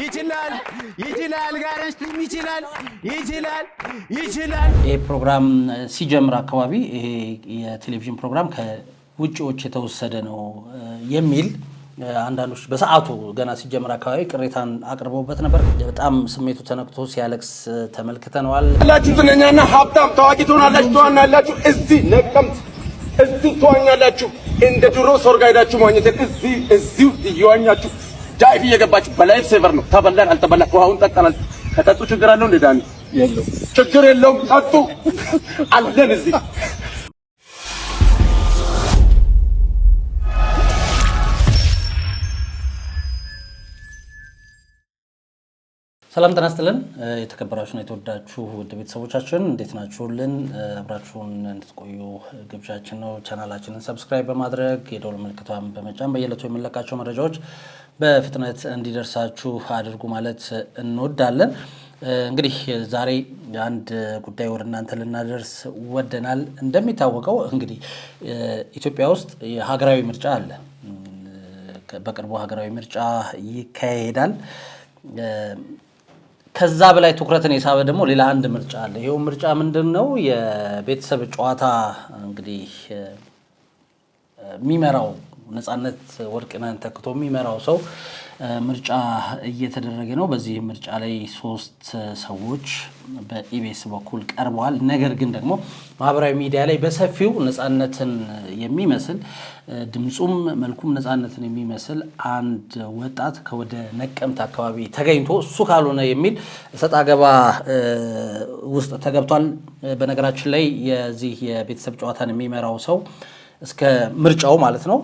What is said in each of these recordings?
ይችላል ጋርስትም ይችላል ይሄ ፕሮግራም ሲጀምር አካባቢ ይሄ የቴሌቪዥን ፕሮግራም ከውጪዎች የተወሰደ ነው የሚል አንዳንዶች በሰዓቱ ገና ሲጀምር አካባቢ ቅሬታን አቅርበውበት ነበር። በጣም ስሜቱ ተነክቶ ሲያለቅስ ተመልክተናል። ሁላችሁ ዝነኛና ሀብታም ታዋቂ ትሆናላችሁ እዚህ ነቀምት እዚህ ትዋኛላችሁ እንደ ድሮ ሰርግ ሄዳችሁ ማግኘት እዚሁ እየዋኛችሁ ዳይቭ እየገባችሁ በላይፍ ሴቨር ነው። ተበላን አልተበላን ውሃውን ጠጣናል። ከጠጡ ችግር አለው እንደ ዳኒ የለው ችግር የለውም። ጠጡ አለን እዚህ። ሰላም ጤና ይስጥልን። የተከበራችሁና የተወዳችሁ ውድ ቤተሰቦቻችን እንዴት ናችሁልን? አብራችሁን እንድትቆዩ ግብዣችን ነው። ቻናላችንን ሰብስክራይብ በማድረግ የደወል ምልክቷን በመጫን በየዕለቱ የምንለቃቸው መረጃዎች በፍጥነት እንዲደርሳችሁ አድርጉ ማለት እንወዳለን። እንግዲህ ዛሬ አንድ ጉዳይ ወደ እናንተ ልናደርስ ወደናል። እንደሚታወቀው እንግዲህ ኢትዮጵያ ውስጥ የሀገራዊ ምርጫ አለ። በቅርቡ ሀገራዊ ምርጫ ይካሄዳል። ከዛ በላይ ትኩረትን የሳበ ደግሞ ሌላ አንድ ምርጫ አለ። ይሄው ምርጫ ምንድነው? የቤተሰብ ጨዋታ እንግዲህ የሚመራው ነፃነት ወርቅነህን ተክቶ የሚመራው ሰው ምርጫ እየተደረገ ነው። በዚህ ምርጫ ላይ 3 ሰዎች በኢቢኤስ በኩል ቀርበዋል። ነገር ግን ደግሞ ማህበራዊ ሚዲያ ላይ በሰፊው ነፃነትን የሚመስል ድምጹም መልኩም ነፃነትን የሚመስል አንድ ወጣት ከወደ ነቀምት አካባቢ ተገኝቶ እሱ ካልሆነ የሚል ሰጣ ገባ ውስጥ ተገብቷል። በነገራችን ላይ የዚህ የቤተሰብ ጨዋታን የሚመራው ሰው እስከ ምርጫው ማለት ነው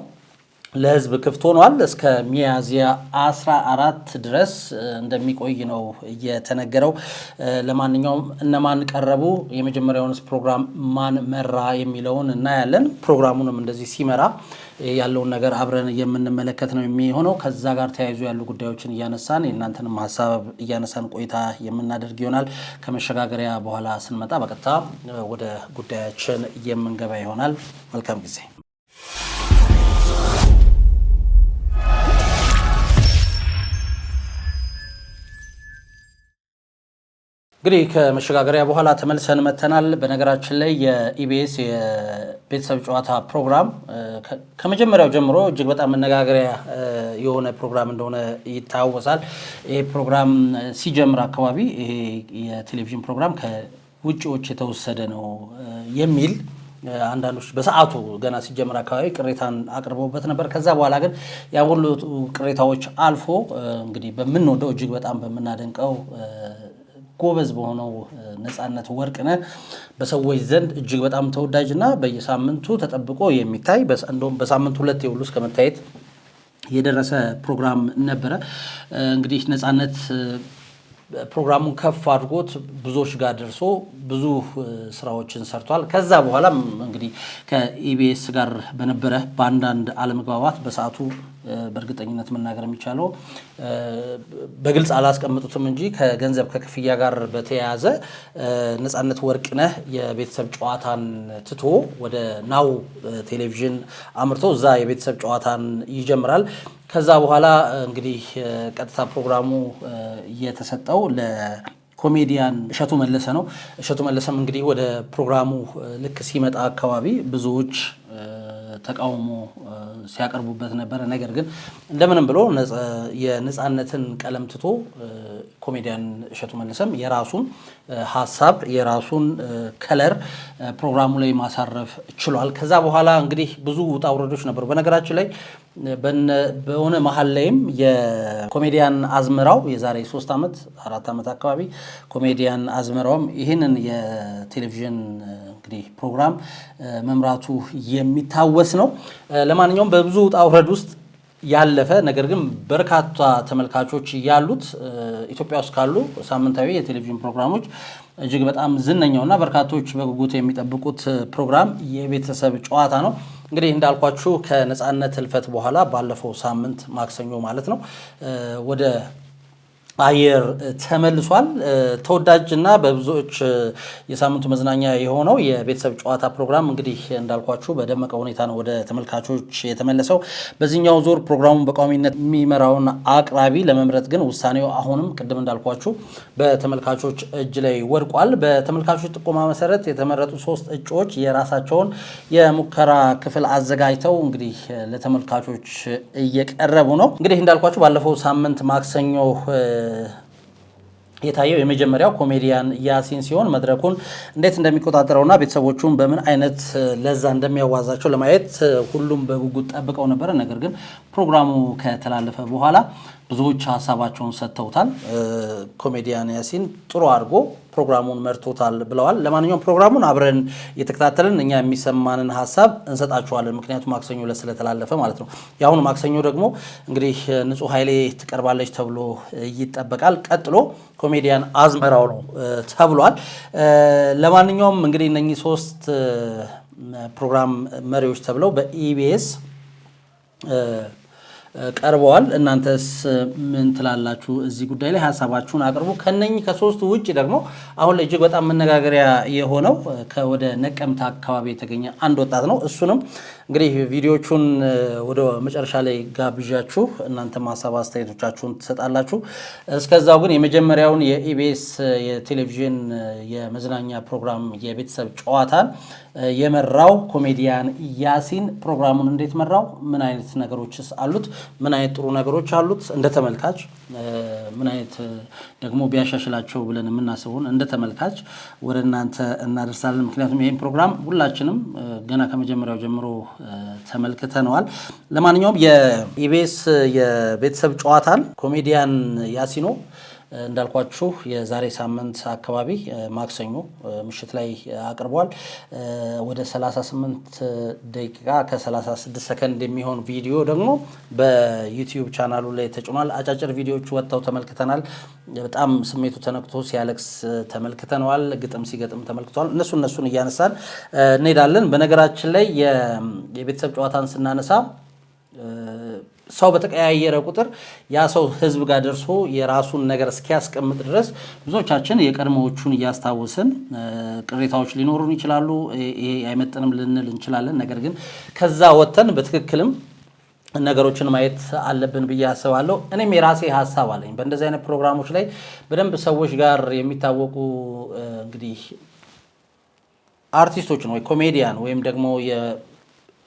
ለህዝብ ክፍት ሆኗል። እስከ ሚያዝያ 14 ድረስ እንደሚቆይ ነው እየተነገረው። ለማንኛውም እነማን ቀረቡ፣ የመጀመሪያውንስ ፕሮግራም ማን መራ የሚለውን እናያለን። ፕሮግራሙንም እንደዚህ ሲመራ ያለውን ነገር አብረን የምንመለከት ነው የሚሆነው። ከዛ ጋር ተያይዞ ያሉ ጉዳዮችን እያነሳን የእናንተንም ሀሳብ እያነሳን ቆይታ የምናደርግ ይሆናል። ከመሸጋገሪያ በኋላ ስንመጣ በቀጥታ ወደ ጉዳያችን የምንገባ ይሆናል። መልካም ጊዜ። እንግዲህ ከመሸጋገሪያ በኋላ ተመልሰን መተናል። በነገራችን ላይ የኢቢኤስ የቤተሰብ ጨዋታ ፕሮግራም ከመጀመሪያው ጀምሮ እጅግ በጣም መነጋገሪያ የሆነ ፕሮግራም እንደሆነ ይታወሳል። ይሄ ፕሮግራም ሲጀምር አካባቢ ይሄ የቴሌቪዥን ፕሮግራም ከውጪዎች የተወሰደ ነው የሚል አንዳንዶች በሰዓቱ ገና ሲጀምር አካባቢ ቅሬታን አቅርበውበት ነበር። ከዛ በኋላ ግን ያ ሁሉ ቅሬታዎች አልፎ እንግዲህ በምንወደው እጅግ በጣም በምናደንቀው ጎበዝ በሆነው ነፃነት ወርቅነህ በሰዎች ዘንድ እጅግ በጣም ተወዳጅና በየሳምንቱ ተጠብቆ የሚታይ እንደውም በሳምንቱ 2 ሁሉ እስከ መታየት የደረሰ ፕሮግራም ነበረ። እንግዲህ ነፃነት ፕሮግራሙን ከፍ አድርጎት ብዙዎች ጋር ደርሶ ብዙ ስራዎችን ሰርቷል። ከዛ በኋላም እንግዲህ ከኢቢኤስ ጋር በነበረ በአንዳንድ አለመግባባት በሰዓቱ በእርግጠኝነት መናገር የሚቻለው በግልጽ አላስቀምጡትም እንጂ ከገንዘብ ከክፍያ ጋር በተያያዘ ነፃነት ወርቅነህ የቤተሰብ ጨዋታን ትቶ ወደ ናሁ ቴሌቪዥን አምርቶ እዛ የቤተሰብ ጨዋታን ይጀምራል። ከዛ በኋላ እንግዲህ ቀጥታ ፕሮግራሙ የተሰጠው ለኮሜዲያን እሸቱ መለሰ ነው። እሸቱ መለሰም እንግዲህ ወደ ፕሮግራሙ ልክ ሲመጣ አካባቢ ብዙዎች ተቃውሞ ሲያቀርቡበት ነበር። ነገር ግን እንደምንም ብሎ የነፃነትን ቀለም ትቶ ኮሜዲያን እሸቱ መለሰም የራሱን ሀሳብ የራሱን ከለር ፕሮግራሙ ላይ ማሳረፍ ችሏል። ከዛ በኋላ እንግዲህ ብዙ ውጣ ውረዶች ነበሩ። በነገራችን ላይ በሆነ መሀል ላይም የኮሜዲያን አዝመራው የዛሬ 3 ዓመት 4 ዓመት አካባቢ ኮሜዲያን አዝመራውም ይህንን የቴሌቪዥን እንግዲህ ፕሮግራም መምራቱ የሚታወስ ነው። ለማንኛውም በብዙ ውጣ ውረድ ውስጥ ያለፈ ነገር ግን በርካታ ተመልካቾች ያሉት ኢትዮጵያ ውስጥ ካሉ ሳምንታዊ የቴሌቪዥን ፕሮግራሞች እጅግ በጣም ዝነኛውና በርካቶች በጉጉት የሚጠብቁት ፕሮግራም የቤተሰብ ጨዋታ ነው። እንግዲህ እንዳልኳችሁ ከነፃነት ህልፈት በኋላ ባለፈው ሳምንት ማክሰኞ ማለት ነው ወደ አየር ተመልሷል። ተወዳጅና በብዙዎች የሳምንቱ መዝናኛ የሆነው የቤተሰብ ጨዋታ ፕሮግራም እንግዲህ እንዳልኳችሁ በደመቀ ሁኔታ ነው ወደ ተመልካቾች የተመለሰው። በዚህኛው ዞር ፕሮግራሙን በቋሚነት የሚመራውን አቅራቢ ለመምረጥ ግን ውሳኔው አሁንም ቅድም እንዳልኳችሁ በተመልካቾች እጅ ላይ ወድቋል። በተመልካቾች ጥቆማ መሰረት የተመረጡ 3 እጩዎች የራሳቸውን የሙከራ ክፍል አዘጋጅተው እንግዲህ ለተመልካቾች እየቀረቡ ነው። እንግዲህ እንዳልኳችሁ ባለፈው ሳምንት ማክሰኞ የታየው የመጀመሪያው ኮሜዲያን ያሲን ሲሆን መድረኩን እንዴት እንደሚቆጣጠረውና ቤተሰቦቹን በምን አይነት ለዛ እንደሚያዋዛቸው ለማየት ሁሉም በጉጉት ጠብቀው ነበር። ነገር ግን ፕሮግራሙ ከተላለፈ በኋላ ብዙዎች ሐሳባቸውን ሰጥተውታል። ኮሜዲያን ያሲን ጥሩ አድርጎ ፕሮግራሙን መርቶታል ብለዋል። ለማንኛውም ፕሮግራሙን አብረን እየተከታተልን እኛ የሚሰማንን ሐሳብ እንሰጣችኋለን። ምክንያቱም ማክሰኞ ዕለት ስለተላለፈ ማለት ነው። ያሁን ማክሰኞ ደግሞ እንግዲህ ንጹህ ኃይሌ ትቀርባለች ተብሎ ይጠበቃል። ቀጥሎ ኮሜዲያን አዝመራው ነው ተብሏል። ለማንኛውም እንግዲህ እነኚህ 3 ፕሮግራም መሪዎች ተብለው በኢቢኤስ ቀርበዋል። እናንተስ ምን ትላላችሁ? እዚህ ጉዳይ ላይ ሐሳባችሁን አቅርቡ። ከነኚህ ከ3ቱ ውጪ ደግሞ አሁን ላይ እጅግ በጣም መነጋገሪያ የሆነው ከወደ ነቀምት አካባቢ የተገኘ አንድ ወጣት ነው። እሱንም እንግዲህ ቪዲዮቹን ወደ መጨረሻ ላይ ጋብዣችሁ እናንተም ሐሳብ አስተያየቶቻችሁን ትሰጣላችሁ። እስከዛው ግን የመጀመሪያውን የኢቢኤስ የቴሌቪዥን የመዝናኛ ፕሮግራም የቤተሰብ ጨዋታን የመራው ኮሜዲያን ያሲን ፕሮግራሙን እንዴት መራው? ምን አይነት ነገሮችስ አሉት? ምን አይነት ጥሩ ነገሮች አሉት? እንደ ተመልካች ምን አይነት ደግሞ ቢያሻሽላቸው ብለን የምናስበውን እንደ ተመልካች ወደ እናንተ እናደርሳለን። ምክንያቱም ይሄን ፕሮግራም ሁላችንም ገና ከመጀመሪያው ጀምሮ ተመልክተነዋል። ለማንኛውም የኢቢኤስ የቤተሰብ ጨዋታን ኮሜዲያን ያሲኖ እንዳልኳችሁ የዛሬ ሳምንት አካባቢ ማክሰኞ ምሽት ላይ አቅርቧል። ወደ 38 ደቂቃ ከ36 ሰከንድ የሚሆን ቪዲዮ ደግሞ በዩቲዩብ ቻናሉ ላይ ተጭኗል። አጫጭር ቪዲዮዎች ወጥተው ተመልክተናል። በጣም ስሜቱ ተነክቶ ሲያለቅስ ተመልክተነዋል። ግጥም ሲገጥም ተመልክተዋል። እነሱን እያነሳን እንሄዳለን። በነገራችን ላይ የቤተሰብ ጨዋታን ስናነሳ ሰው በተቀያየረ ቁጥር ያ ሰው ህዝብ ጋር ደርሶ የራሱን ነገር እስኪያስቀምጥ ድረስ ብዙዎቻችን የቀድሞዎቹን እያስታወስን ቅሬታዎች ሊኖሩን ይችላሉ። ይሄ አይመጥንም ልንል እንችላለን። ነገር ግን ከዛ ወጥተን በትክክልም ነገሮችን ማየት አለብን ብዬ አስባለሁ። እኔም የራሴ ሐሳብ አለኝ። በእንደዚህ አይነት ፕሮግራሞች ላይ በደንብ ሰዎች ጋር የሚታወቁ እንግዲህ አርቲስቶችን ወይ ኮሜዲያን ወይም ደግሞ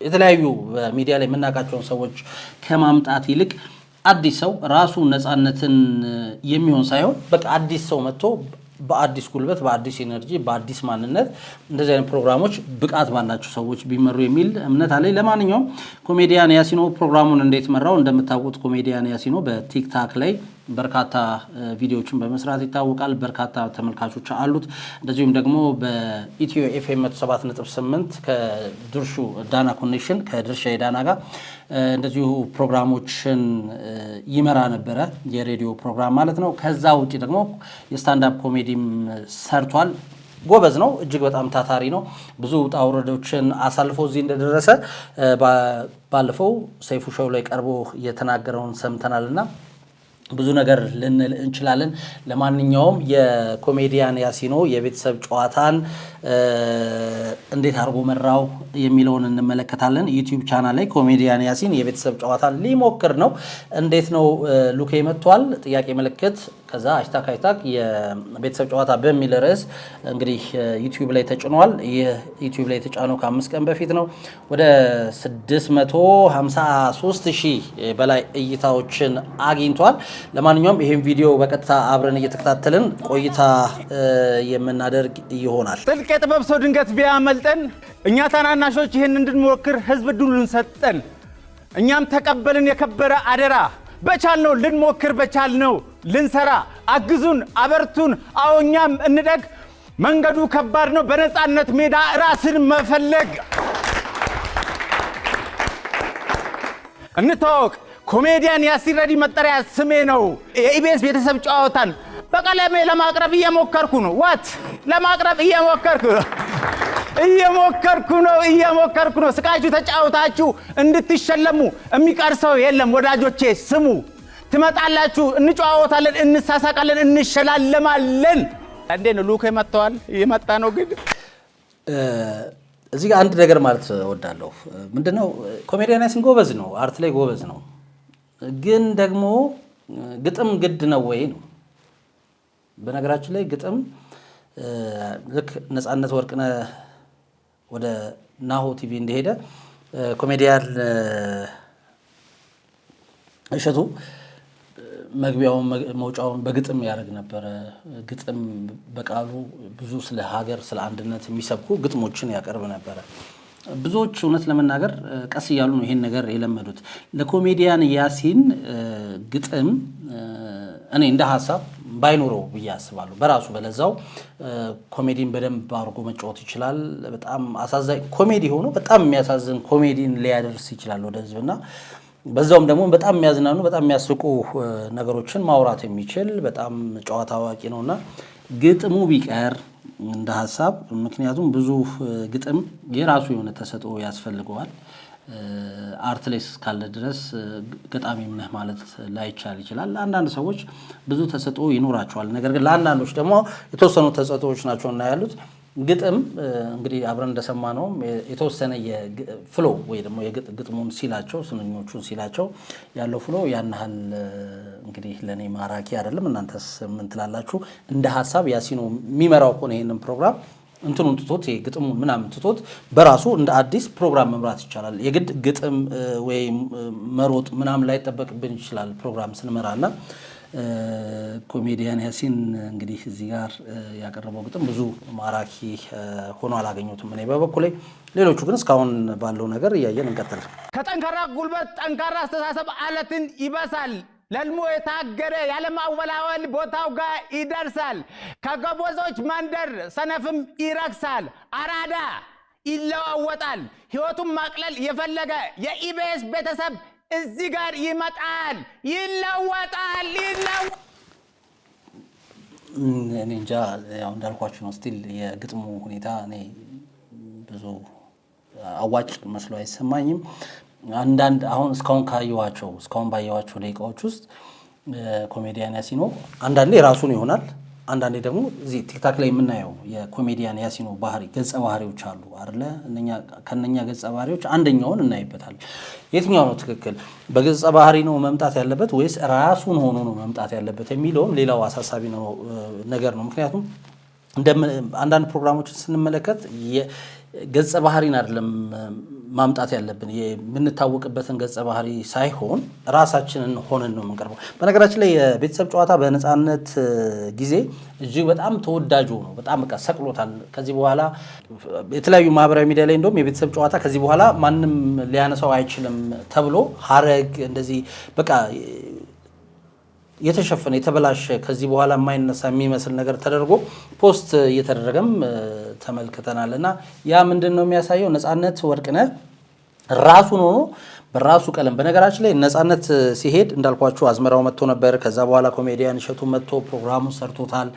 የተለያዩ በሚዲያ ላይ የምናውቃቸውን ሰዎች ከማምጣት ይልቅ አዲስ ሰው ራሱ ነፃነትን የሚሆን ሳይሆን በቃ አዲስ ሰው መጥቶ በአዲስ ጉልበት፣ በአዲስ ኤነርጂ፣ በአዲስ ማንነት እንደዚህ አይነት ፕሮግራሞች ብቃት ባላቸው ሰዎች ቢመሩ የሚል እምነት አለኝ። ለማንኛውም ኮሜዲያን ያሲኖ ፕሮግራሙን እንዴት መራው? እንደምታውቁት ኮሜዲያን ያሲኖ በቲክታክ ላይ በርካታ ቪዲዮዎችን በመስራት ይታወቃል። በርካታ ተመልካቾች አሉት። እንደዚሁም ደግሞ በኢትዮ ኤፍኤም 107.8 ከድርሹ ዳና ኮኔክሽን ከድርሻ የዳና ጋር እንደዚሁ ፕሮግራሞችን ይመራ ነበረ፣ የሬዲዮ ፕሮግራም ማለት ነው። ከዛ ውጪ ደግሞ የስታንዳፕ ኮሜዲም ሰርቷል። ጎበዝ ነው። እጅግ በጣም ታታሪ ነው። ብዙ ውጣ ውረዶችን አሳልፎ እዚህ እንደደረሰ ባለፈው ሰይፉ ሾው ላይ ቀርቦ የተናገረውን ሰምተናልና ብዙ ነገር ልንል እንችላለን። ለማንኛውም የኮሜዲያን ያሲኖ የቤተሰብ ጨዋታን እንዴት አድርጎ መራው የሚለውን እንመለከታለን። ዩቲዩብ ቻናል ላይ ኮሜዲያን ያሲን የቤተሰብ ጨዋታን ሊሞክር ነው። እንዴት ነው ሉኬ መጥቷል? ጥያቄ ምልክት ከዛ ሃሽታግ የቤተሰብ ጨዋታ በሚል ርዕስ እንግዲህ ዩቲዩብ ላይ ተጭኗል። ይህ ዩቲዩብ ላይ የተጫነው ከ5 ቀን በፊት ነው። ወደ 653,000 በላይ እይታዎችን አግኝቷል። ለማንኛውም ይህን ቪዲዮ በቀጥታ አብረን እየተከታተልን ቆይታ የምናደርግ ይሆናል። ጥልቅ የጥበብ ሰው ድንገት ቢያመልጠን እኛ ታናናሾች ይህን እንድንሞክር ህዝብ ዕድሉን ሰጠን። እኛም ተቀበልን የከበረ አደራ። በቻልነው ልንሞክር፣ በቻልነው ልንሰራ። አግዙን፣ አበርቱን፣ አዎ እኛም እንደግ። መንገዱ ከባድ ነው፣ በነፃነት ሜዳ ራስን መፈለግ። እንታወቅ። ኮሜዲያን ያሲን ረዲ መጠሪያ ስሜ ነው። የኢቢኤስ ቤተሰብ ጨዋታን በቀለሜ ለማቅረብ እየሞከርኩ ነው። ለማቅረብ እየሞከርኩ ነው። ስቃችሁ ተጫውታችሁ እንድትሸለሙ የሚቀር ሰው የለም። ወዳጆቼ ስሙ። ትመጣላችሁ እንጨዋወታለን እንሳሳቃለን እንሸላለማለን እንዴ ነው ሉክ የመጣዋል የመጣ ነው ግን እዚህ ጋር አንድ ነገር ማለት ወዳለሁ ምንድነው ኮሜዲያን ያሲን ጎበዝ ነው አርት ላይ ጎበዝ ነው ግን ደግሞ ግጥም ግድ ነው ወይ ነው በነገራችን ላይ ግጥም ልክ ነፃነት ወርቅነህ ወደ ናሁ ቲቪ እንደሄደ ኮሜዲያን እሸቱ መግቢያውን መውጫውን በግጥም ያደርግ ነበር ግጥም በቃሉ ብዙ ስለ ሀገር ስለ አንድነት የሚሰብኩ ግጥሞችን ያቀርብ ነበር ብዙዎች እውነት ለመናገር ቀስ ይያሉ ነው ይሄን ነገር የለመዱት ለኮሜዲያን ያሲን ግጥም እኔ እንደ ሐሳብ ባይኖረው በያስባለሁ በራሱ በለዛው ኮሜዲን በደንብ አርጎ መጫወት ይችላል በጣም አሳዛኝ ኮሜዲ ሆኖ በጣም የሚያሳዝን ኮሜዲን ሊያደርስ ይችላል ወደ ህዝብና በዛውም ደግሞ በጣም የሚያዝናኑ በጣም የሚያስቁ ነገሮችን ማውራት የሚችል በጣም ጨዋታ አዋቂ ነውና ግጥሙ ቢቀር እንደ ሐሳብ ምክንያቱም ብዙ ግጥም የራሱ የሆነ ተሰጥኦ ያስፈልገዋል አርት ላይ እስካለ ድረስ ገጣሚም ነህ ማለት ላይቻል ይችላል አንዳንድ ሰዎች ብዙ ተሰጥኦ ይኖራቸዋል ነገር ግን ለአንዳንዶች ደግሞ የተወሰኑ ተሰጥኦዎች ናቸውና ያሉት ግጥም እንግዲህ አብረን እንደሰማነው የተወሰነ የፍሎ ወይ ደግሞ የግጥሙን ሲላቸው ስንኞቹን ሲላቸው ያለው ፍሎ ያንሃል እንግዲህ ለኔ ማራኪ አይደለም እናንተስ ምን ትላላችሁ እንደ ሐሳብ ያሲኖ የሚመራው ኮን ይሄንን ፕሮግራም እንትኑን ትቶት ግጥሙን ምናምን ትቶት በራሱ እንደ አዲስ ፕሮግራም መምራት ይችላል የግድ ግጥም ወይ መሮጥ ምናምን ላይ ተጠበቅብን ይችላል ፕሮግራም ስንመራና ኮሜዲያን ያሲን እንግዲህ እዚህ ጋር ያቀረበው ግጥም ብዙ ማራኪ ሆኖ አላገኙትም እኔ በበኩሌ ሌሎቹ ግን እስካሁን ባለው ነገር ያያየን እንቀጥል ከጠንካራ ጉልበት ጠንካራ አስተሳሰብ አለትን ይበሳል ለልሞ የታገረ ያለማወላወል ቦታው ጋር ይደርሳል ከገቦዞች መንደር ሰነፍም ይረክሳል አራዳ ይለዋወጣል ህይወቱን ማቅለል የፈለገ የኢቢኤስ ቤተሰብ እዚህ ጋር ይመጣል ይለወጣል እኔ እንጃ ያው እንዳልኳችሁ ነው ስቲል የግጥሙ ሁኔታ እኔ ብዙ አዋጭ መስሎ አይሰማኝም አንዳንድ አሁን እስካሁን ባየዋቸው ደቂቃዎች ውስጥ ኮሜዲያን ያሲኖ አንዳንዴ ራሱን ይሆናል አንዳንዴ ደግሞ እዚህ ቲክታክ ላይ የምናየው የኮሜዲያን ያሲኖ ባህሪ ገጸ ባህሪዎች አሉ አይደለ ከነኛ ገጸ ባህሪዎች አንደኛውን እናይበታል የትኛው ነው ትክክል በገጸ ባህሪ ነው መምጣት ያለበት ወይስ ራሱን ሆኖ ነው መምጣት ያለበት የሚለው ሌላው አሳሳቢ ነው ነገር ነው ምክንያቱም አንዳንድ ፕሮግራሞችን ስንመለከት ገጸ ባህሪን አይደለም ማምጣት ያለብን የምንታወቅበትን ገጸ ባህሪ ሳይሆን ራሳችንን ሆነን ነው የምንቀርበው በነገራችን ላይ የቤተሰብ ጨዋታ በነፃነት ጊዜ እጅግ በጣም ተወዳጅ ነው በጣም በቃ ሰቅሎታል ከዚህ በኋላ የተለያዩ ማህበራዊ ሚዲያ ላይ እንደውም የቤተሰብ ጨዋታ ከዚህ በኋላ ማንንም ሊያነሳው አይችልም ተብሎ ሐረግ እንደዚህ በቃ የተሸፈነ የተበላሸ ከዚህ በኋላ የማይነሳ የሚመስል ነገር ተደርጎ ፖስት እየተደረገም ተመልክተናልና ያ ምንድነው የሚያሳየው ነፃነት ወርቅነህ ራሱን ሆኖ በራሱ ቀለም በነገራችን ላይ ነፃነት ሲሄድ እንዳልኳችሁ አዝመራው መጥቶ ነበር ከዛ በኋላ ኮሜዲያን እሸቱ መጥቶ ፕሮግራሙን ሰርቶታል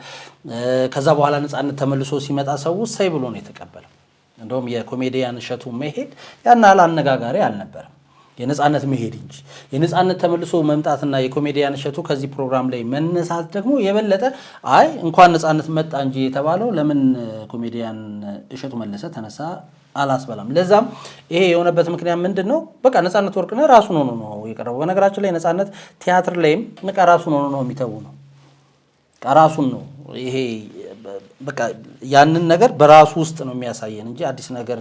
ከዛ በኋላ ነፃነት ተመልሶ ሲመጣ ሰው ሳይ ብሎ ነው የተቀበለው እንደውም የኮሜዲያን እሸቱ መሄድ ያና አነጋጋሪ አልነበረም የነፃነት መሄድ እንጂ የነፃነት ተመልሶ መምጣትና የኮሜዲያን እሸቱ ከዚህ ፕሮግራም ላይ መነሳት ደግሞ የበለጠ አይ እንኳን ነፃነት መጣ እንጂ የተባለው ለምን ኮሜዲያን እሸቱ መለሰ ተነሳ አላስበላም ለዛም ይሄ የሆነበት ምክንያት ምንድነው በቃ ነፃነት ወርቅነህ ራሱን ሆኖ ነው የቀረበው በነገራችን ላይ ነፃነት ቲያትር ላይም በቃ ራሱን ሆኖ ነው የሚተው ነው ራሱን ነው ይሄ በቃ ያንን ነገር በራሱ ውስጥ ነው የሚያሳየን እንጂ አዲስ ነገር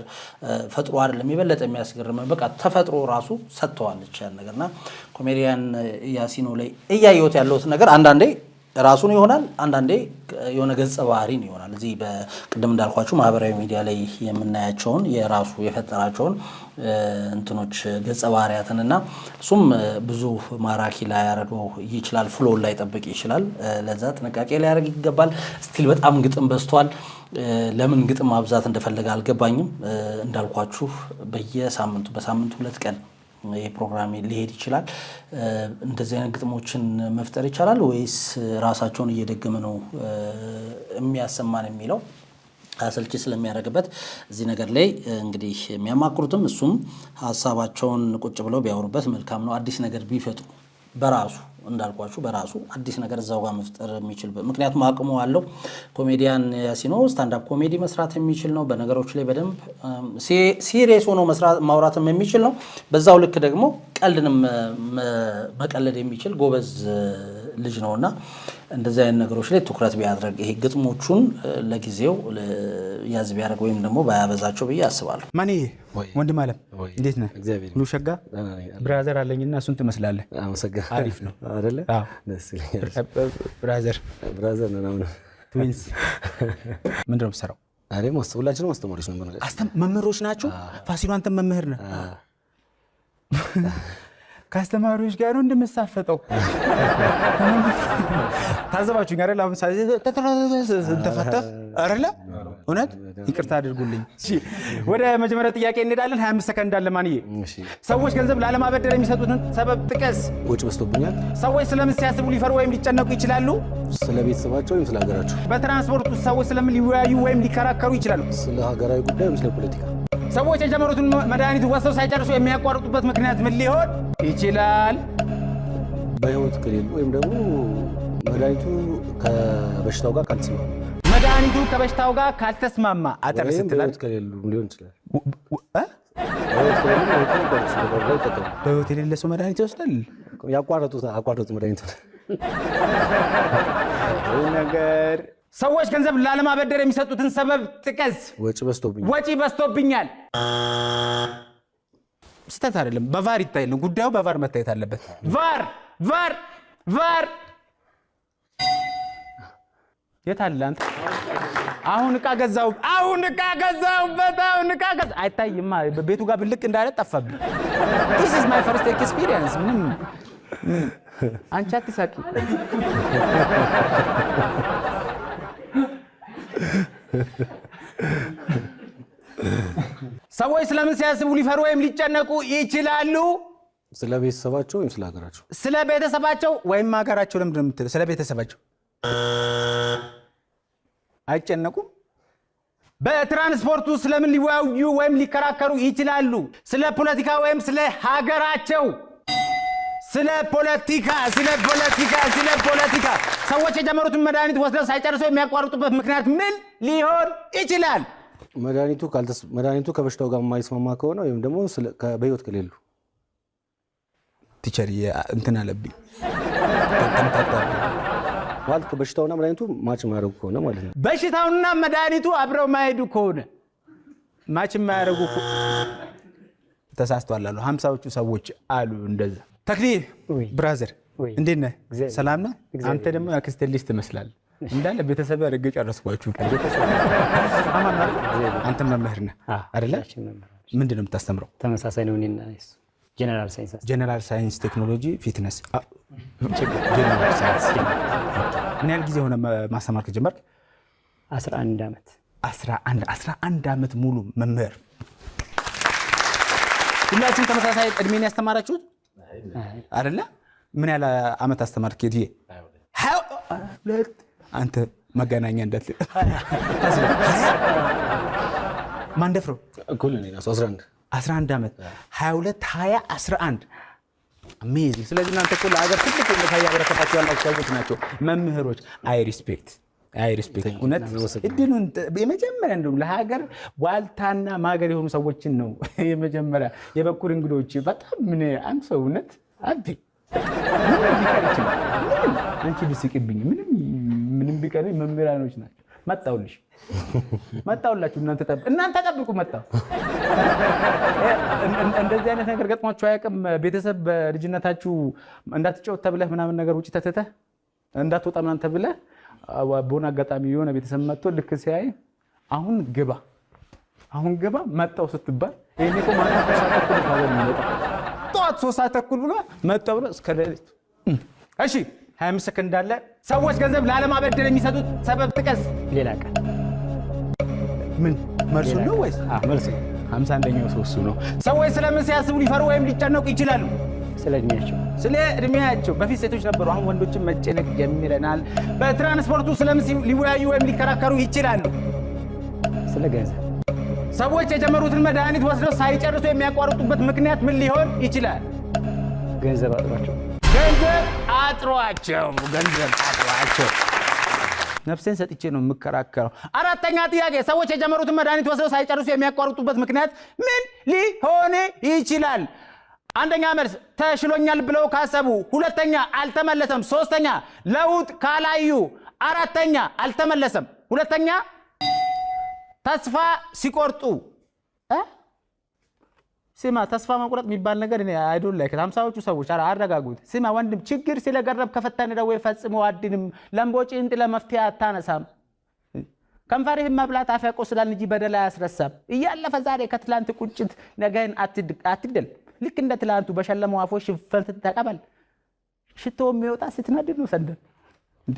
ፈጥሮ አይደለም የበለጠ የሚያስገርም በቃ ተፈጥሮ ራሱ ሰጥቷለች ያን ነገርና ኮሜዲያን ያሲኖ ላይ እያየሁት ያለው ነገር አንዳንዴ ራሱን ይሆናል አንዳንዴ የሆነ ገጸ ባህሪን ይሆናል እዚህ በቅድም እንዳልኳችሁ ማህበራዊ ሚዲያ ላይ የምናያቸውን የራሱ የፈጠራቸውን እንትኖች ገጸ ባህሪያትንና እሱም ብዙ ማራኪ ላይ ያረገው ይችላል ፍሎ ላይ ጠብቅ ይችላል ለዛ ጥንቃቄ ላይ ያረግ ይገባል ስቲል በጣም ግጥም በዝቷል ለምን ግጥም ማብዛት እንደፈለገ አልገባኝም እንዳልኳችሁ በሳምንቱ 2 ቀን ይሄ ፕሮግራም ሊሄድ ይችላል እንደዚህ አይነት ግጥሞችን መፍጠር ይችላል ወይስ ራሳቸውን እየደገመ ነው የሚያሰማን የሚለው አሰልቺ ስለሚያደርግበት እዚህ ነገር ላይ እንግዲህ የሚያማክሩትም እሱም ሐሳባቸውን ቁጭ ብለው ቢያወሩበት መልካም ነው አዲስ ነገር ቢፈጥሩ በራሱ እንዳልኳችሁ በራሱ አዲስ ነገር እዛው ጋር መፍጠር የሚችል ምክንያቱም አቅሙ አለው። ኮሜዲያን ያሲኖ ስታንዳፕ ኮሜዲ መስራት የሚችል ነው። በነገሮች ላይ በደንብ ሲሪየስ ሆኖ ማውራትም የሚችል ነው። በዛው ልክ ደግሞ ቀልድንም መቀለድ የሚችል ጎበዝ ልጅ ነውና እንደዚህ አይነት ነገሮች ላይ ትኩረት ቢያደርግ ይሄ ግጥሞቹን ለጊዜው ያዝ ቢያደርግ ወይም ደግሞ ባያበዛቸው ብዬ አስባለሁ። ማን ወንድም አለም እንዴት ነህ? ሁሉ ሸጋ ብራዘር አለኝና እሱን ትመስላለህ። አሪፍ ነው አይደለ? ደስ ይላል። ብራዘር ነው ትዊንስ። ምንድነው የምትሰራው? አሬ ሁላችንም አስተማሪዎች ነን። መምህሮች ናቸው። ፋሲሉ አንተ መምህር ነህ። ከአስተማሪዎች ጋር ነው እንደምሳፈጠው። ታዘባችሁኝ አይደል? አሁን ተፈተፍ አይደለ? እውነት ይቅርታ አድርጉልኝ። ወደ መጀመሪያ ጥያቄ እንሄዳለን። 25 ሰከንድ አለ። ማንዬ ሰዎች ገንዘብ ላለማበደር የሚሰጡትን ሰበብ ጥቀስ። ወጪ በዝቶብኛል። ሰዎች ስለምን ሲያስቡ ሊፈሩ ወይም ሊጨነቁ ይችላሉ? ስለ ቤተሰባቸው ወይም ስለ ሀገራቸው። በትራንስፖርት ውስጥ ሰዎች ስለምን ሊወያዩ ወይም ሊከራከሩ ይችላሉ? ስለ ሀገራዊ ጉዳይ ወይም ስለ ፖለቲካ። ሰዎች የጀመሩትን መድኃኒት ወስደው ሳይጨርሱ የሚያቋርጡበት ምክንያት ምን ሊሆን ይችላል? በህይወት ከሌሉ ወይም ደግሞ መድኃኒቱ ከበሽታው ጋር ካልተስማማ። መድኃኒቱ ከበሽታው ጋር ካልተስማማ አጠር ስትላል በህይወት ከሌሉ ሊሆን ይችላል። በህይወት የሌለ ሰው መድኃኒት ይወስዳል? ያቋረጡት መድኃኒቱ ነገር። ሰዎች ገንዘብ ላለማበደር የሚሰጡትን ሰበብ ጥቀስ። ወጪ በዝቶብኛል። ስተት አይደለም፣ በቫር ይታያል። ጉዳዩ በቫር መታየት አለበት። ቫር የት አለ አንተ? አሁን ዕቃ ገዛው አይታይማ። ቤቱ ጋር ብልቅ እንዳለ ጠፋብኝ። this is my first experience። ምንም አንቺ አትሳቂ። ሰዎች ስለምን ሲያስቡ ሊፈሩ ወይም ሊጨነቁ ይችላሉ? ስለ ቤተሰባቸው ወይም ስለ ሀገራቸው። ስለ ቤተሰባቸው ወይም ሀገራቸው። ለምንድን ነው የምትለው? ስለ ቤተሰባቸው አይጨነቁም? በትራንስፖርቱ ስለምን ሊወያዩ ወይም ሊከራከሩ ይችላሉ? ስለ ፖለቲካ ወይም ስለ ሀገራቸው። ስለ ፖለቲካ። ሰዎች የጀመሩትን መድኃኒት ወስደው ሳይጨርሰው የሚያቋርጡበት ምክንያት ምን ሊሆን ይችላል? መድኃኒቱ ከበሽታው ጋር የማይስማማ ከሆነ ወይም ደግሞ በህይወት ከሌሉ። ቲቸር እንትን አለብኝ ማለት በሽታውና መድኃኒቱ ማች የማያደርጉ ከሆነ ማለት ነው። በሽታውና መድኃኒቱ አብረው ማይሄዱ ከሆነ ማች የማያደርጉ ተሳስተዋል አሉ 50ዎቹ ሰዎች አሉ እንደዛ። ተክሊል ብራዘር እንዴት ነህ? ሰላም ነህ? አንተ ደግሞ ያክስቴ ልጅ ትመስላለህ። እንዳለ ቤተሰብ አድርጌ ጨረስኳችሁ። አንተ መምህር ነህ አይደለ? ምንድን ነው የምታስተምረው? ተመሳሳይ ነው። እኔና እሱ ጀነራል ሳይንስ ቴክኖሎጂ ፊትነስ። ምን ያህል ጊዜ ሆነ ማስተማር ከጀመርክ? 11 ዓመት። 11 ዓመት ሙሉ መምህር። ሁላችሁም ተመሳሳይ እድሜን ያስተማራችሁት አይደለ? ምን ያህል ዓመት አስተማርክ? የትዬ አንተ መገናኛ እንዳት ማንደፍረው እኩል ነው። 11 ዓመት 22 20 11 አሜዚንግ። ስለዚህ እናንተ እኮ ለሀገር ትልቅ ውለታ ያበረከታችሁ ያላችሁ ሰዎች ናቸው መምህሮች። አይ ሪስፔክት እውነት እድሉን የመጀመሪያ እንደውም ለሀገር ዋልታና ማገር የሆኑ ሰዎችን ነው የመጀመሪያ የበኩር እንግዶች። በጣም ምን አንሰው እውነት አቢ ምንም ቢቀር ይችላል። አንቺ ብስቅብኝ ምንም ቢቀር መምህራኖች ናቸው። መጣሁላችሁ እናንተ ጠብቁ። መጣሁ። እንደዚህ አይነት ነገር ገጥሟችሁ አያውቅም? ቤተሰብ በልጅነታችሁ እንዳትጫወት ተብለህ ምናምን ነገር ውጪ ተተተህ እንዳትወጣ ምናምን ተብለህ በሆነ አጋጣሚ የሆነ ቤተሰብ መጥቶ ልክ ሲያይ አሁን ግባ መጣሁ ስትባል ይሄኔ እኮ ማታ 3 ሰዓት ተኩል ታዘር ነው ጠዋት 3 ሰዓት ተኩል ብሎ መጣሁ ብሎ እስከ ሌሊት። እሺ 25 ሰከንድ አለ። ሰዎች ገንዘብ ላለማበደር የሚሰጡት ሰበብ ጥቀስ። ሌላ ቀን ምን መልሱ ነው ወይስ? መልሱ 51ኛው ሰው እሱ ነው። ሰዎች ስለምን ሲያስቡ ሊፈሩ ወይም ሊጨነቁ ይችላሉ? ስለ እድሜያቸው። በፊት ሴቶች ነበሩ፣ አሁን ወንዶችን መጨነቅ ጀምረናል። በትራንስፖርቱ ስለምን ሊወያዩ ወይም ሊከራከሩ ይችላሉ? ስለ ገንዘብ። ሰዎች የጀመሩትን መድኃኒት ወስደው ሳይጨርሱ የሚያቋርጡበት ምክንያት ምን ሊሆን ይችላል? ገንዘብ አጥሯቸው። ገንዘብ አጥሯቸው ገንዘብ አጥሯቸው ነፍሴን ሰጥቼ ነው የምከራከረው። አራተኛ ጥያቄ ሰዎች የጀመሩትን መድኃኒት ወስደው ሳይጨርሱ የሚያቋርጡበት ምክንያት ምን ሊሆን ይችላል? አንደኛ መልስ ተሽሎኛል ብለው ካሰቡ፣ ሁለተኛ አልተመለሰም፣ ሶስተኛ ለውጥ ካላዩ፣ አራተኛ አልተመለሰም፣ ሁለተኛ ተስፋ ሲቆርጡ። ስማ ተስፋ መቁረጥ የሚባል ነገር እኔ አይዶል ላይ ከ50ዎቹ ሰዎች አረጋጉት። ስማ ወንድም ችግር ስለገረብ ከፈተነ ደዌ ፈጽሞ አድንም ለምቦጭ እንጥ ለመፍትሄ አታነሳም። ከንፈርህን መብላት አፍ ያቆስላል እንጂ በደል አያስረሳም። እያለፈ ዛሬ ከትላንት ቁጭት ነገን አትግደል። ልክ እንደ ትላንቱ በሸለመው አፎች ሽንፈት ተቀበል። ሽቶ የሚወጣ ስትነድድ ነው ሰንደል እንዴ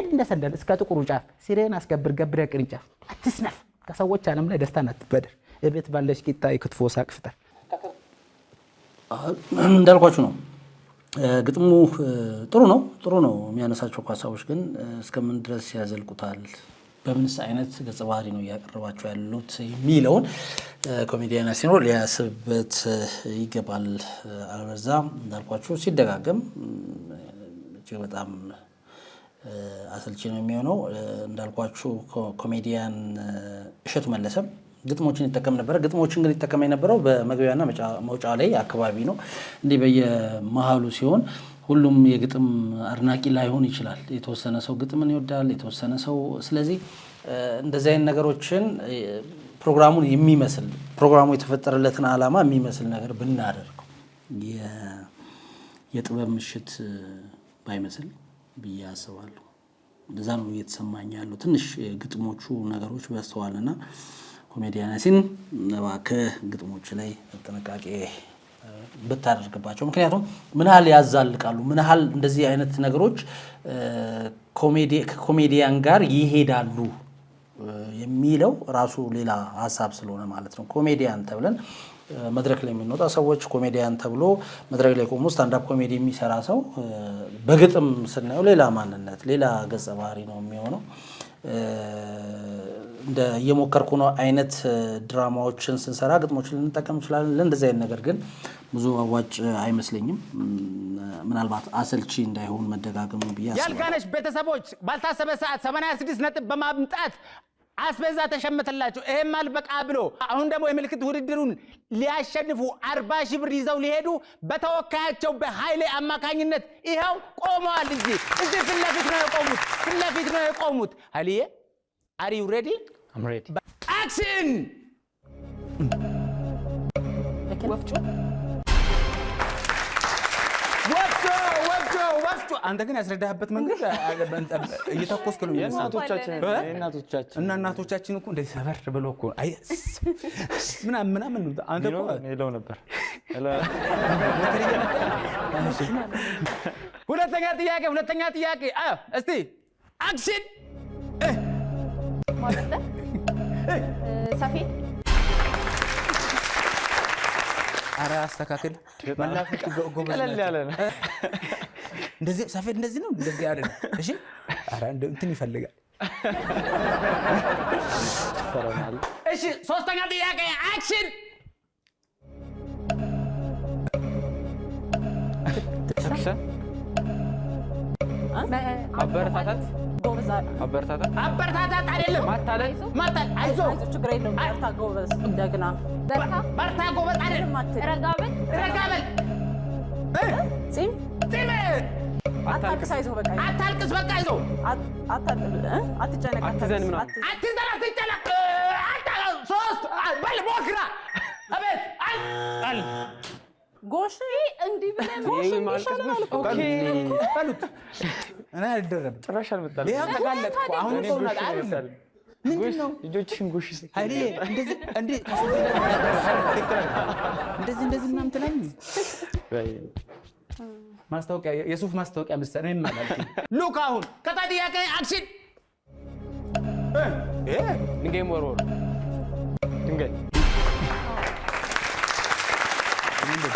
እንደ ሰንደል እስከ ጥቁሩ ጫፍ ሲሬን አስገብር ገብረ ቅርንጫፍ አትስነፍ። ከሰዎች ዓለም ላይ ደስታን አትበደር። እቤት ባለሽ ቂጣ የክትፎ ሳቅ ፍጠር። እንዳልኳችሁ ነው። ግጥሙ ጥሩ ነው የሚያነሳቸው ሀሳቦች ግን እስከምን ድረስ ያዘልቁታል፣ በምንስ አይነት ገጸ ባህሪ ነው እያቀረባቸው ያሉት የሚለውን ኮሜዲያን ያሲን ሊያስብበት ይገባል። አለበዛ እንዳልኳችሁ ሲደጋገም እጅግ በጣም አሰልቺ ነው የሚሆነው። እንዳልኳችሁ ኮሜዲያን እሸቱ መለሰም ግጥሞችን ይጠቀም ነበር። ግጥሞችን ግን ይጠቀም የነበረው በመግቢያና መውጫ ላይ አካባቢ ነው። እንዲህ በየመሃሉ ሲሆን ሁሉም የግጥም አድናቂ ላይሆን ይችላል። የተወሰነ ሰው ግጥምን ይወዳል፣ የተወሰነ ሰው። ስለዚህ እንደዚህ አይነት ነገሮችን ፕሮግራሙን የሚመስል ፕሮግራሙ የተፈጠረለትን ዓላማ የሚመስል ነገር ብናደርገው የጥበብ ምሽት ባይመስል ብዬ አስባለሁ። እንደዛ ነው እየተሰማኝ ያለው። ትንሽ ግጥሞቹ ነገሮች በስተዋልና ኮሜዲያን ያሲን እባክህ ግጥሞች ላይ ጥንቃቄ ብታደርግባቸው። ምክንያቱም ምን ያህል ያዛልቃሉ፣ ምን ያህል እንደዚህ አይነት ነገሮች ከኮሜዲያን ጋር ይሄዳሉ የሚለው ራሱ ሌላ ሀሳብ ስለሆነ ማለት ነው። ኮሜዲያን ተብለን መድረክ ላይ የሚወጣ ሰዎች ኮሜዲያን ተብሎ መድረክ ላይ ቆሞ ስታንዳፕ ኮሜዲ የሚሰራ ሰው በግጥም ስናየው ሌላ ማንነት፣ ሌላ ገጸ ባህሪ ነው የሚሆነው። እንደ እየሞከርኩ ነው አይነት ድራማዎችን ስንሰራ ግጥሞችን ልንጠቀም እንችላለን። ለእንደዚህ አይነት ነገር ግን ብዙ አዋጭ አይመስለኝም። ምናልባት አሰልቺ እንዳይሆን መደጋገሙ ብዬ አስባለሁ። ያልጋነሽ ቤተሰቦች ባልታሰበ ሰዓት 86 ነጥብ በማምጣት አስቤዛ ተሸመተላችሁ። ይሄም አልበቃ ብሎ አሁን ደግሞ የምልክት ውድድሩን ሊያሸንፉ 40 ሺህ ብር ይዘው ሊሄዱ በተወካያቸው በኃይሌ አማካኝነት ይኸው ቆመዋል። እዚህ ፊት ለፊት ነው የቆሙት። ኃይሌ are you ready? I'm ready. Action! ወፍጮ አንተ ግን ያስረዳህበት መንገድ እየተኮስክ ነው እና እናቶቻችን እኮ እንደዚህ ሰበር ብሎ እኮ አይ ምናምን አንተ እኮ ሄለው ነበር። ሁለተኛ ጥያቄ እስቲ አክሽን። ሰፊን ኧረ አስተካክል። ቀለል ያለ ነው። እንደዚህ ሰፊን እንደዚህ ነው እንደዚህ አይደለም። እሺ ኧረ እንትን ይፈልጋል። እሺ ሶስተኛ ጥያቄ አክሽን። አበረታታት አይደለም ማታለል። አይዞህ ችግር የለውም። በርታ ጎበዝ። እንደገና በርታ ጎበዝ አይደለም። ረጋ በል ፂም አታልቅስ። አይዞህ በቃ አታልቅስ። በቃ አይዞህ አትጨነቅ። አትዘን ምናምን አትጨነቅ። ሶስት በል ሞክራ አቤት አል ጎሽ እንዲህ ብለን ጎሽ ይሻላል። ኦኬ በሉት እኔ አይደረም ጭራሽ አልመጣልም። ይሄ ተጋለጥኩ። አሁን ቆና አይደለም ምንድነው ልጆችሽን ጎሽ አይዴ እንደዚህ እንደዚህ ምናምን ትላለኝ። ማስታወቂያ የሱፍ ማስታወቂያ መሰለኝ ማለት ነው። ሉክ አሁን ከታዲያ ጥያቄ አክሽን። ድንጋይ ወርወር ድንጋይ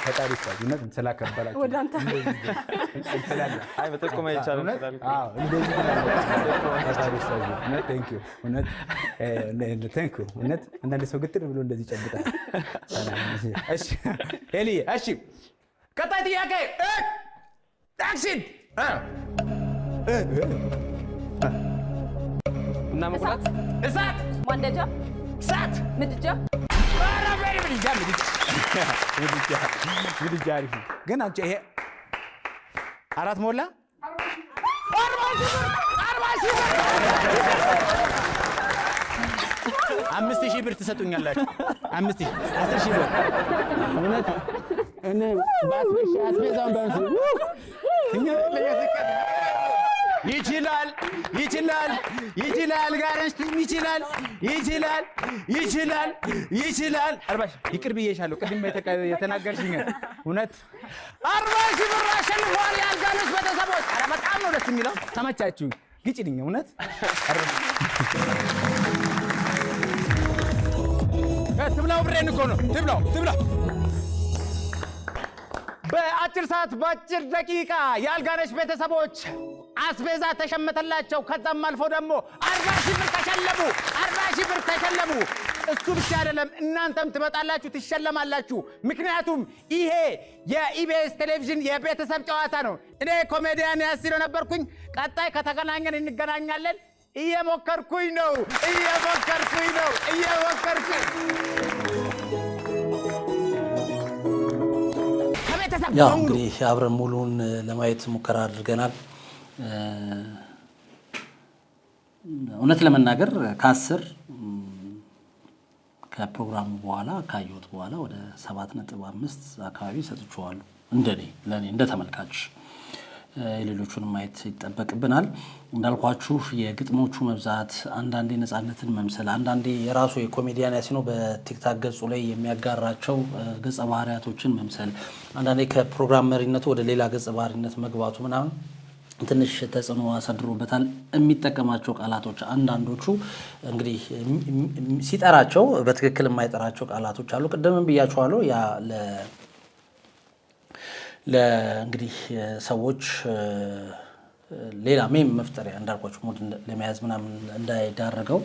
ፈጣሪ ይስጥልኝ ስላከበራችሁ ወደ አንተ አይ በተቆማ ይቻላል። አዎ እንደዚህ ፈጣሪ ይስጥልኝ። ቴንክ ዩ እውነት አንዳንድ ሰው ግጥር ብሎ እንደዚህ ይጨብጣል። እሺ ኤሊ እሺ ከታይ ጥያቄ አክሽን እና መቁላት እሳት ማንደጃ እሳት ምድጃ ኧረ በይ ምድጃ አሪፍ ግን አንቺ ይሄ አራት ሞላ 5000 ብር ትሰጡኛላችሁ 5000 10000 ብር እውነት እኔ ባስበሽ አስቤዛውን ባንስ ይችላል ጋርሽ ይችላል 40 ይቅር ብዬሻለሁ ቅድም የተናገርሽኝ እውነት 40 ብር አሸንፏል ያልጋነሽ ቤተሰቦች ኧረ በጣም ነው ደስ የሚለው ተመቻችሁ ግጭልኝ እውነት ትብላው ብሬን እኮ ነው ትብላው በአጭር ሰዓት በአጭር ደቂቃ ያልጋነሽ ቤተሰቦች አስቤዛ ተሸመተላቸው ከዛም አልፎ ደግሞ 40 ብር ተሸለሙ እሱ ብቻ አይደለም እናንተም ትመጣላችሁ ትሸለማላችሁ ምክንያቱም ይሄ የኢቢኤስ ቴሌቪዥን የቤተሰብ ጨዋታ ነው እኔ ኮሜዲያን ያሲሮ ነበርኩኝ ቀጣይ ከተገናኘን እንገናኛለን እየሞከርኩኝ ነው ያው እንግዲህ አብረን ሙሉን ለማየት ሙከራ አድርገናል እውነት ለመናገር ከ10 ከፕሮግራሙ በኋላ ካየሁት በኋላ ወደ 7.5 አካባቢ ሰጥቼዋለሁ ለኔ እንደ ተመልካች የሌሎቹን ማየት ይጠበቅብናል እንዳልኳችሁ የግጥሞቹ መብዛት አንዳንዴ ነፃነትን መምሰል አንዳንዴ የራሱ የኮሜዲያን ያሲኖ በቲክታክ ገጹ ላይ የሚያጋራቸው ገጸ ባህሪያቶችን መምሰል አንዳንዴ ከፕሮግራም መሪነቱ ወደ ሌላ ገጸ ባህሪነት መግባቱ ምናምን ትንሽ ተጽዕኖ አሳድሮበታል የሚጠቀማቸው ቃላቶች አንዳንዶቹ እንግዲህ ሲጠራቸው በትክክል የማይጠራቸው ቃላቶች አሉ ቀደምም ብያቸዋለሁ ያ ለእንግዲህ ሰዎች ሌላ ሜም መፍጠሪያ እንዳልኳችሁ ሞድ ለመያዝ ምናምን እንዳይዳረገው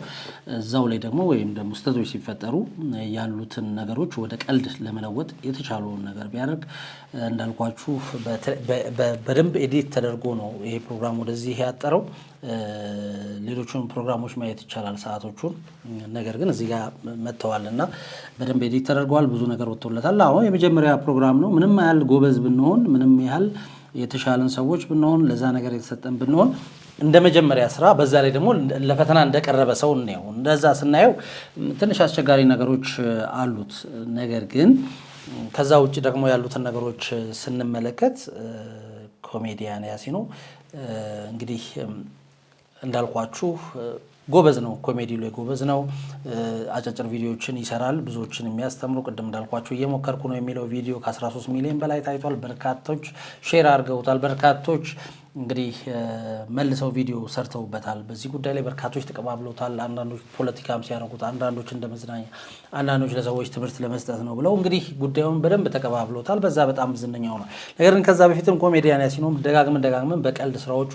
እዛው ላይ ደግሞ ወይም ደግሞ ስተቶች ሲፈጠሩ ያሉትን ነገሮች ወደ ቀልድ ለመለወጥ የተቻለውን ነገር ቢያደርግ እንዳልኳችሁ በደንብ ኤዲት ተደርጎ ነው ይሄ ፕሮግራም ወደዚህ ያጠረው ሌሎቹን ፕሮግራሞች ማየት ይቻላል ሰዓቶቹን ነገር ግን እዚህ ጋር መተዋልና በደንብ ኤዲት ተደርጓል ብዙ ነገር ወጥቶለታል አሁን የመጀመሪያ ፕሮግራም ነው ምንም ያህል ጎበዝ ብንሆን ምንም ያህል የተሻለን ሰዎች ብንሆን ለዛ ነገር የተሰጠን ብንሆን እንደ መጀመሪያ ስራ በዛ ላይ ደግሞ ለፈተና እንደቀረበ ሰው ነው እንደዛ ስናየው ትንሽ አስቸጋሪ ነገሮች አሉት ነገር ግን ከዛ ውጪ ደግሞ ያሉትን ነገሮች ስንመለከት ኮሜዲያን ያሲኖ እንግዲህ እንዳልኳችሁ ጎበዝ ነው ኮሜዲ ላይ ጎበዝ ነው አጫጭር ቪዲዮዎችን ይሰራል ብዙዎችን የሚያስተምሩ ቀደም እንዳልኳችሁ እየሞከርኩ ነው የሚለው ቪዲዮ ከ13 ሚሊዮን በላይ ታይቷል በርካቶች ሼር አድርገውታል በርካቶች እንግዲህ መልሰው ቪዲዮ ሰርተውበታል በዚህ ጉዳይ ላይ በርካቶች ተቀባብለውታል አንዳንዶች ፖለቲካም ሲያረጉት አንዳንዶች እንደመዝናኛ አንዳንዶች ለሰዎች ትምህርት ለመስጠት ነው ብለው እንግዲህ ጉዳዩን በደንብ ተቀባብለውታል በዛ በጣም ዝነኛው ነው ነገር ግን ከዛ በፊትም ኮሜዲያን ያሲኖ ደጋግመን በቀልድ ስራዎቹ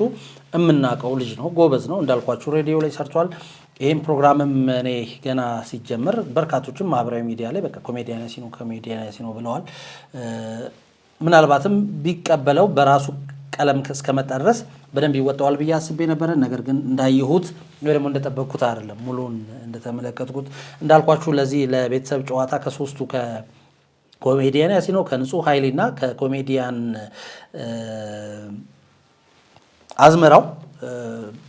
እምናቀው ልጅ ነው ጎበዝ ነው እንዳልኳችሁ ሬዲዮ ላይ ሰርቷል ይሄን ፕሮግራምም እኔ ገና ሲጀምር በርካቶችም ማህበራዊ ሚዲያ ላይ በቃ ኮሜዲያን ያሲኖ ብለዋል ምናልባትም ቢቀበለው በራሱ ቀለም እስከመጣ ድረስ በደንብ ይወጣዋል ብዬ አስቤ ነበር ነገር ግን እንዳይሁት ወይ ደግሞ እንደተጠበቅኩት አይደለም ሙሉን እንደተመለከትኩት እንዳልኳችሁ ለዚህ ለቤተሰብ ጨዋታ ከሶስቱ ከኮሜዲያን ያሲኖ ከንጹህ ኃይሌና ከኮሜዲያን አዝመራው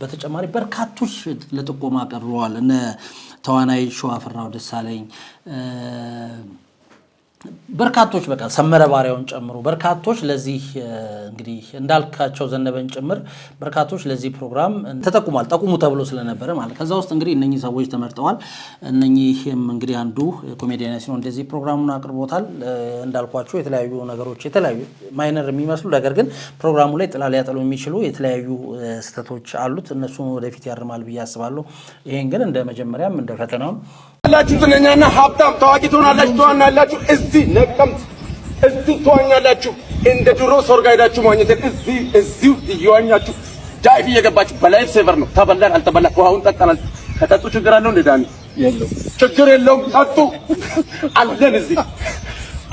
በተጨማሪ በርካቶች ለጥቆማ ቀርበዋል እነ ተዋናይ ሸዋፍራው ደሳለኝ በርካቶች በቃ ሰመረ ባሪያውን ጨምሮ በርካቶች ለዚህ እንግዲህ እንዳልካቸው ዘነበን ጭምር በርካቶች ለዚህ ፕሮግራም ተጠቁሟል ጠቁሙ ተብሎ ስለነበረ ማለት ከዛ ውስጥ እንግዲህ እነኚህ ሰዎች ተመርጠዋል እነኚህም እንግዲህ አንዱ ኮሜዲያን ያሲኖ እንደዚህ ፕሮግራሙን አቅርቦታል እንዳልኳቸው የተለያዩ ነገሮች የተለያዩ ማይነር የሚመስሉ ነገር ግን ፕሮግራሙ ላይ ጥላ ሊያጠሉ የሚችሉ የተለያዩ ስተቶች አሉት እነሱን ወደፊት ያርማል ብዬ አስባለሁ ይሄን ግን እንደ መጀመሪያም እንደ ፈተናው ያላችሁ ዝነኛና ሀብታም ታዋቂ ትሆናላችሁ እዚህ ነቀምት እዚህ ትዋኛላችሁ እንደ ድሮ ሶርጋ ሄዳችሁ ማግኘት እዚሁ እየዋኛችሁ ዳይቭ እየገባችሁ በላይፍ ሴቨር ነው ተበላን አልተበላን ውሃውን ጠጣናል ከጠጡ ችግር አለው እንደ ዳኒ የለው ችግር የለውም ጠጡ አለን እዚህ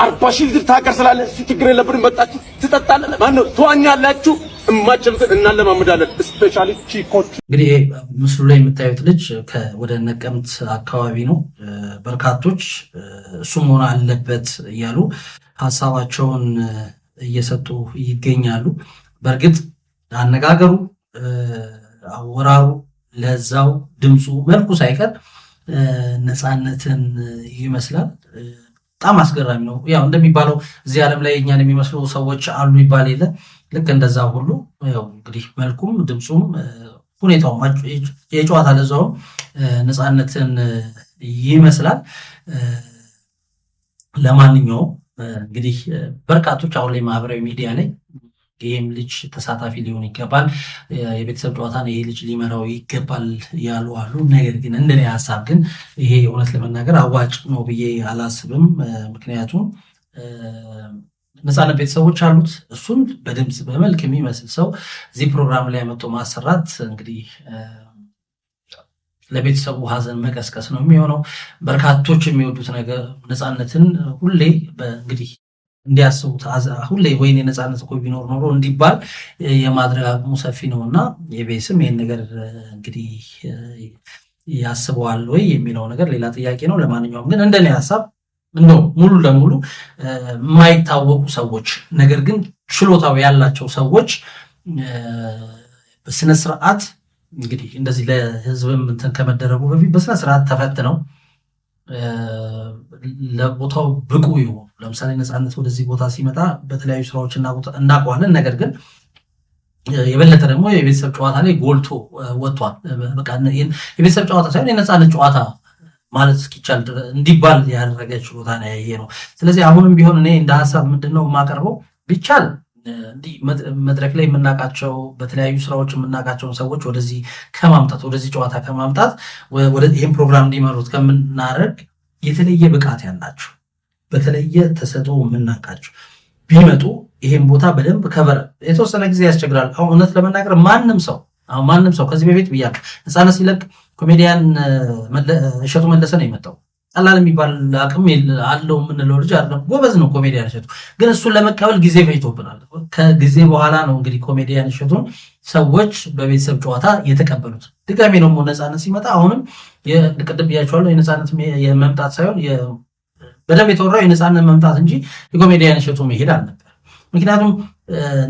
40 ሺህ ሊትር ታቀር ስላለ እሱ ችግር የለብንም። መጣችሁ ትጠጣለን። ማነው ትዋኛላችሁ? እማችሉትን እናለማምዳለን። ስፔሻሊ ቺኮች። እንግዲህ ምስሉ ላይ የምታዩት ልጅ ወደ ነቀምት አካባቢ ነው። በርካቶች እሱ መሆን አለበት እያሉ ሀሳባቸውን እየሰጡ ይገኛሉ። በእርግጥ አነጋገሩ፣ አወራሩ፣ ለዛው፣ ድምፁ፣ መልኩ ሳይቀር ነፃነትን ይመስላል። በጣም አስገራሚ ነው። ያው እንደሚባለው እዚህ ዓለም ላይ እኛን የሚመስሉ ሰዎች አሉ ይባል የለ። ልክ እንደዛ ሁሉ ያው እንግዲህ መልኩም፣ ድምፁም፣ ሁኔታውም የጨዋታ ለዛውም ነፃነትን ይመስላል። ለማንኛውም እንግዲህ በርካቶች አሁን ላይ ማህበራዊ ሚዲያ ላይ ይህም ልጅ ተሳታፊ ሊሆን ይገባል፣ የቤተሰብ ጨዋታን ይሄ ልጅ ሊመራው ይገባል ያሉ አሉ። ነገር ግን እንደኔ ሀሳብ ግን ይሄ እውነት ለመናገር አዋጭ ነው ብዬ አላስብም። ምክንያቱም ነፃነት ቤተሰቦች አሉት። እሱን በድምፅ በመልክ የሚመስል ሰው እዚህ ፕሮግራም ላይ መጥቶ ማሰራት እንግዲህ ለቤተሰቡ ሀዘን መቀስቀስ ነው የሚሆነው። በርካቶች የሚወዱት ነገር ነፃነትን ሁሌ እንግዲህ እንዲያስቡት ሁሌ ወይኔ ነፃነት እኮ ቢኖር ኖሮ እንዲባል የማድረግ አቅሙ ሰፊ ነው እና ኢቢኤስም ይህን ነገር እንግዲህ ያስበዋል ወይ የሚለው ነገር ሌላ ጥያቄ ነው። ለማንኛውም ግን እንደኔ ሀሳብ እንደው ሙሉ ለሙሉ የማይታወቁ ሰዎች ነገር ግን ችሎታው ያላቸው ሰዎች በስነስርዓት እንግዲህ እንደዚህ ለህዝብም እንትን ከመደረጉ በፊት በስነስርዓት ተፈትነው ለቦታው ብቁ ይሆኑ። ለምሳሌ ነፃነት ወደዚህ ቦታ ሲመጣ በተለያዩ ስራዎች እናውቀዋለን። ነገር ግን የበለጠ ደግሞ የቤተሰብ ጨዋታ ላይ ጎልቶ ወጥቷል። በቃ የቤተሰብ ጨዋታ ሳይሆን የነፃነት ጨዋታ ማለት እስኪቻል እንዲባል ያደረገ ችሎታ ነው ያየ ነው። ስለዚህ አሁንም ቢሆን እኔ እንደ ሀሳብ ምንድነው የማቀርበው ቢቻል እንዲህ መድረክ ላይ የምናውቃቸው በተለያዩ ስራዎች የምናውቃቸውን ሰዎች ወደዚህ ከማምጣት ወደዚህ ጨዋታ ከማምጣት ይህን ፕሮግራም እንዲመሩት ከምናደርግ የተለየ ብቃት ያላቸው በተለየ ተሰጥኦ የምናውቃቸው ቢመጡ ይሄን ቦታ በደንብ ከበር የተወሰነ ጊዜ ያስቸግራል። አሁን እውነት ለመናገር ማንም ሰው ከዚህ በፊት ብያለሁ፣ ነፃነት ሲለቅ ኮሜዲያን እሸቱ መለሰ ነው የመጣው። ቀላል የሚባል አቅም አለው የምንለው ልጅ አይደለም፣ ጎበዝ ነው ኮሜዲያን እሸቱ። ግን እሱን ለመቀበል ጊዜ ፈጅቶብናል። ከጊዜ በኋላ ነው እንግዲህ ኮሜዲያን እሸቱን ሰዎች በቤተሰብ ጨዋታ የተቀበሉት። ድጋሜ ነው ነፃነት ሲመጣ አሁንም ቅድም ብያቸዋለሁ፣ የነፃነት የመምጣት ሳይሆን በደንብ የተወራው የነፃነት መምጣት እንጂ የኮሜዲያን እሸቱ መሄድ አልነበር። ምክንያቱም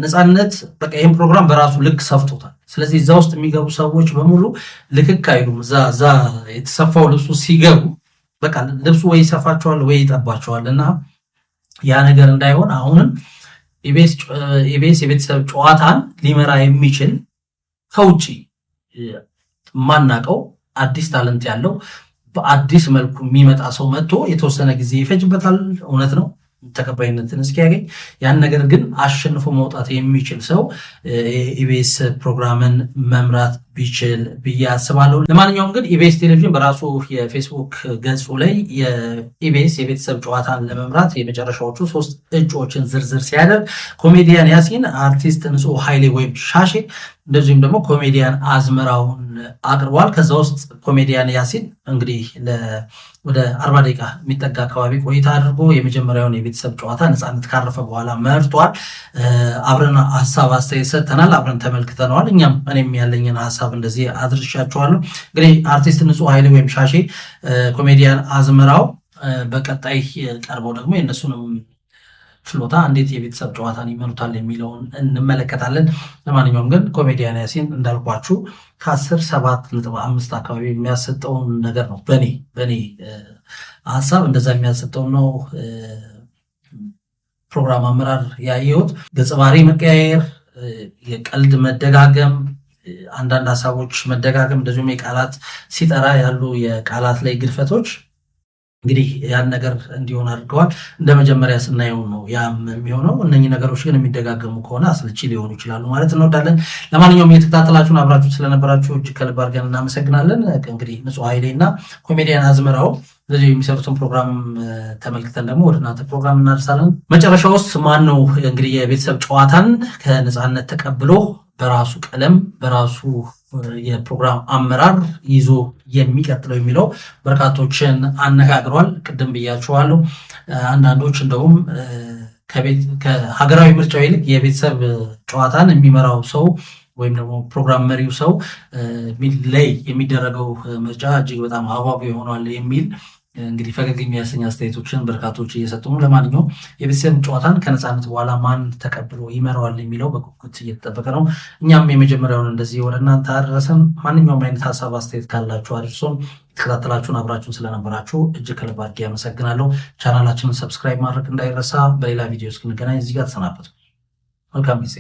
ነፃነት በቃ ይህን ፕሮግራም በራሱ ልክ ሰፍቶታል። ስለዚህ እዛ ውስጥ የሚገቡ ሰዎች በሙሉ ልክክ አይሉም። እዛ የተሰፋው ልብሱ ሲገቡ በቃ ልብሱ ወይ ይሰፋቸዋል ወይ ይጠባቸዋል። እና ያ ነገር እንዳይሆን አሁንም ኢቢኤስ የቤተሰብ ጨዋታን ሊመራ የሚችል ከውጭ ማናቀው አዲስ ታለንት ያለው በአዲስ መልኩ የሚመጣ ሰው መጥቶ የተወሰነ ጊዜ ይፈጅበታል፣ እውነት ነው፣ ተቀባይነትን እስኪያገኝ። ያን ነገር ግን አሸንፎ መውጣት የሚችል ሰው ኢቢኤስ ፕሮግራምን መምራት ቢችል ብዬ አስባለሁ። ለማንኛውም ግን ኢቢኤስ ቴሌቪዥን በራሱ የፌስቡክ ገጹ ላይ የኢቢኤስ የቤተሰብ ጨዋታን ለመምራት የመጨረሻዎቹ 3 እጩዎችን ዝርዝር ሲያደርግ ኮሜዲያን ያሲን፣ አርቲስት ንጹህ ኃይሌ ወይም ሻሼ እንደዚሁም ደግሞ ኮሜዲያን አዝመራውን አቅርቧል። ከዛ ውስጥ ኮሜዲያን ያሲን እንግዲህ ወደ 40 ደቂቃ የሚጠጋ አካባቢ ቆይታ አድርጎ የመጀመሪያውን የቤተሰብ ጨዋታ ነፃነት ካረፈ በኋላ መርጧል። አብረን ሀሳብ አስተያየት ሰጥተናል፣ አብረን ተመልክተነዋል። እኔም ያለኝን ሀሳብ እንደዚህ አድርሻችኋለሁ። እንግዲህ አርቲስት ንጹህ ኃይሌ ወይም ሻሼ፣ ኮሜዲያን አዝመራው በቀጣይ ቀርበው ደግሞ የእነሱንም ችሎታ እንዴት የቤተሰብ ጨዋታን ይመሩታል የሚለውን እንመለከታለን። ለማንኛውም ግን ኮሜዲያን ያሲን እንዳልኳችሁ ከ10 7.5 አካባቢ የሚያሰጠውን ነገር ነው በእኔ ሀሳብ እንደዛ የሚያሰጠውን ነው ፕሮግራም አመራር ያየሁት። ገጸ ባህሪ መቀያየር፣ የቀልድ መደጋገም፣ አንዳንድ ሀሳቦች መደጋገም፣ እንደዚሁም የቃላት ሲጠራ ያሉ የቃላት ላይ ግድፈቶች እንግዲህ ያን ነገር እንዲሆን አድርገዋል። እንደ መጀመሪያ ስናየው ነው ያም የሚሆነው። እነኚህ ነገሮች ግን የሚደጋገሙ ከሆነ አስልቺ ሊሆኑ ይችላሉ ማለት እንወዳለን። ለማንኛውም እየተከታተላችሁን አብራችሁ ስለነበራችሁ እጅግ ከልብ አድርገን እናመሰግናለን። እንግዲህ ንጹህ ኃይሌ እና ኮሜዲያን አዝመራው ስለዚህ የሚሰሩትን ፕሮግራም ተመልክተን ደግሞ ወደ እናንተ ፕሮግራም እናደርሳለን። መጨረሻ ውስጥ ማን ነው እንግዲህ የቤተሰብ ጨዋታን ከነፃነት ተቀብሎ በራሱ ቀለም በራሱ የፕሮግራም አመራር ይዞ የሚቀጥለው የሚለው በርካቶችን አነጋግሯል። ቅድም ብያችኋለሁ። አንዳንዶች እንደውም ከሀገራዊ ምርጫው ይልቅ የቤተሰብ ጨዋታን የሚመራው ሰው ወይም ደግሞ ፕሮግራም መሪው ሰው ላይ የሚደረገው ምርጫ እጅግ በጣም አጓጊ ሆኗል የሚል እንግዲህ ፈገግ የሚያሰኝ አስተያየቶችን በርካቶች እየሰጡ ነው። ለማንኛውም የቤተሰብ ጨዋታን ከነፃነት በኋላ ማን ተቀብሎ ይመራዋል የሚለው በጉጉት እየተጠበቀ ነው። እኛም የመጀመሪያውን እንደዚህ ወደ እናንተ አደረሰን። ማንኛውም አይነት ሀሳብ አስተያየት ካላችሁ አድርሶን። ተከታተላችሁን አብራችሁን ስለነበራችሁ እጅግ ከልብ አድርጌ አመሰግናለሁ። ቻናላችንን ሰብስክራይብ ማድረግ እንዳይረሳ። በሌላ ቪዲዮ እስክንገናኝ እዚህ ጋር ተሰናበቱ። መልካም ጊዜ